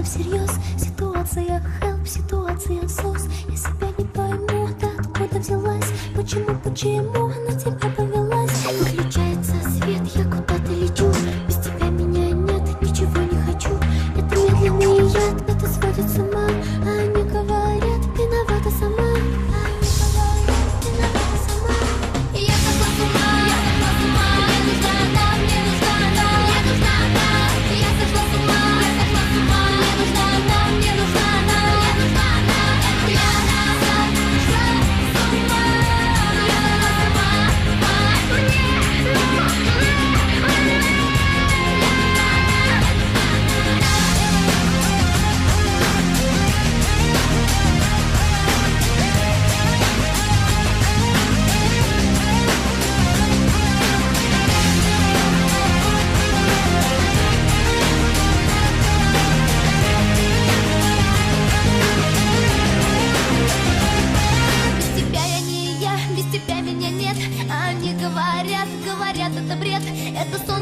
Всерьез ситуация help, ситуация сос. Я себя не пойму, ты откуда взялась? Почему на тебя повелась? Выключается свет, я куда-то лечу. Без тебя меня нет, ничего не хочу. Это медленный яд, это сводит с ума. А они говорят, виновата сама. И я сошла с ума, мне нужна она, мне нужна она, мне нужна она. И я сошла с ума, мне нужна она, мне нужна она, мне нужна она. Я сошла с ума, без тебя я не я, без тебя меня нет. Они говорят, это бред, это сон.